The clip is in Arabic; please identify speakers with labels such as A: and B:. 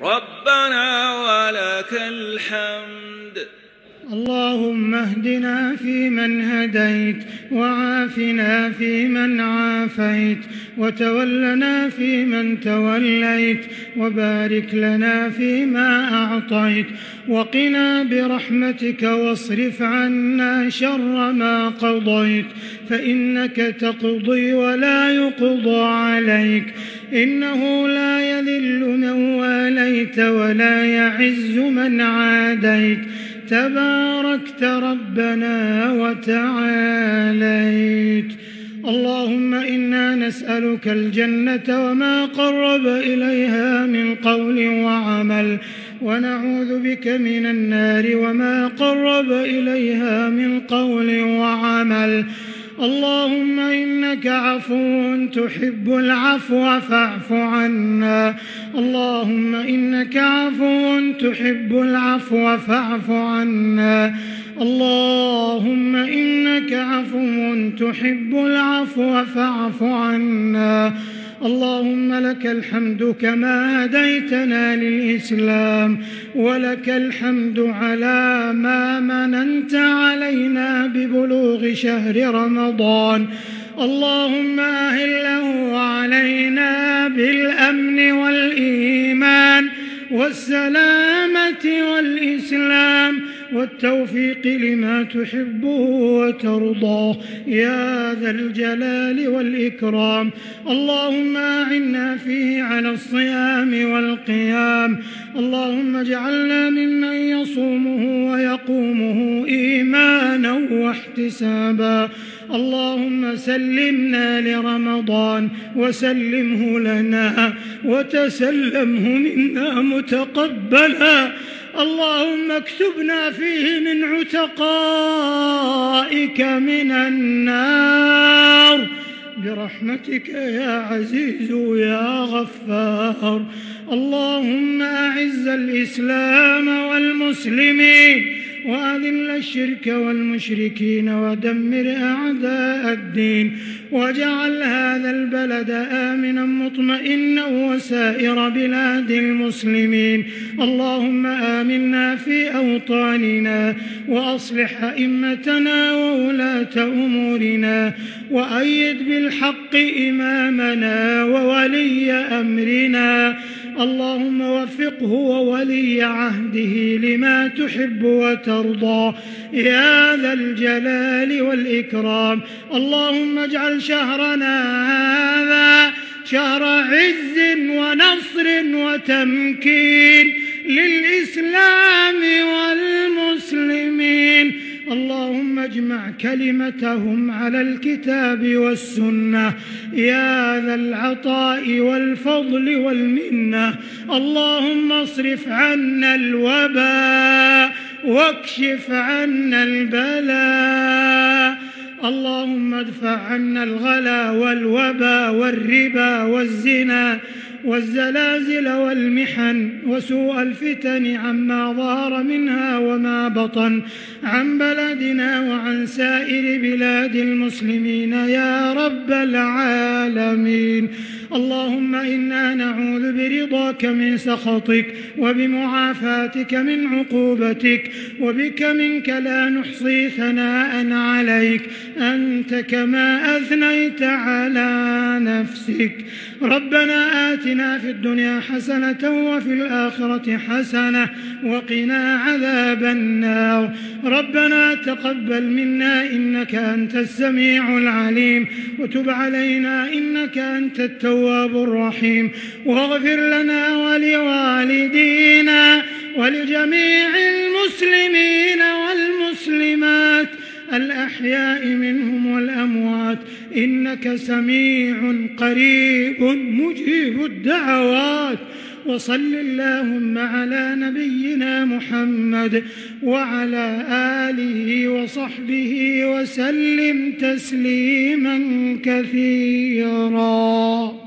A: ربنا ولك الحمد.
B: اللهم اهدنا فيمن هديت، وعافنا فيمن عافيت، وتولنا فيمن توليت، وبارك لنا فيما أعطيت، وقنا برحمتك واصرف عنا شر ما قضيت، فإنك تقضي ولا يقضى عليك، إنه لا يذل من واليت ولا يعز من عاديت، تباركت ربنا وتعاليت. اللهم إنا نسألك الجنة وما قرب إليها من قول وعمل، ونعوذ بك من النار وما قرب إليها من قول وعمل. اللهم إنك عفو تحب العفو فاعف عنا. اللهم إنك عفو تحب العفو فاعف عنا. اللهم إنك عفو تحب العفو فاعف عنا. اللهم لك الحمد كما هديتنا للإسلام، ولك الحمد على ما مننت علينا ببلوغ شهر رمضان. اللهم أهله علينا بالأمن والإيمان والسلامة والإسلام والتوفيق لما تحبه وترضاه يا ذا الجلال والإكرام. اللهم أعنا فيه على الصيام والقيام. اللهم اجعلنا ممن يصومه ويقومه إيمانا واحتسابا. اللهم سلمنا لرمضان وسلمه لنا وتسلمه منا متقبلا. اللهم اكتبنا فيه من عتقائك من النار برحمتك يا عزيز يا غفار. اللهم أعز الإسلام والمسلمين، وأذل الشرك والمشركين، ودمر أعداء الدين، واجعل هذا البلد آمنا مطمئنا وسائر بلاد المسلمين. اللهم آمنا في أوطاننا، وأصلح أئمتنا وولاة أمورنا، وأيد بالحق إمامنا وولي أمرنا. اللهم وفقه وولي عهده لما تحب وترضى يا ذا الجلال والإكرام. اللهم اجعل شهرنا هذا شهر عز ونصر وتمكين للإسلام والمسلمين. اللهم اجمع كلمتهم على الكتاب والسنة يا ذا العطاء والفضل والمنة. اللهم اصرف عنا الوباء واكشف عنا البلاء. اللهم ادفع عنا الغلا والوبا والربا والزنا والزلازل والمحن وسوء الفتن عما ظهر منها وما بطن عن بلدنا وعن سائر بلاد المسلمين يا رب العالمين. اللهم إنا نعوذ برضاك من سخطك، وبمعافاتك من عقوبتك، وبك منك لا نحصي ثناء عليك أنت كما أثنيت على نفسك. ربنا آتنا في الدنيا حسنة وفي الآخرة حسنة وقنا عذاب النار. ربنا تقبل منا إنك أنت السميع العليم، وتب علينا إنك أنت التواب الرحيم، واغفر لنا ولوالدينا ولجميع المسلمين والمسلمات الأحياء منهم والأموات، إنك سميع قريب مجيب الدعوات. وصل اللهم على نبينا محمد وعلى آله وصحبه وسلم تسليما كثيرا.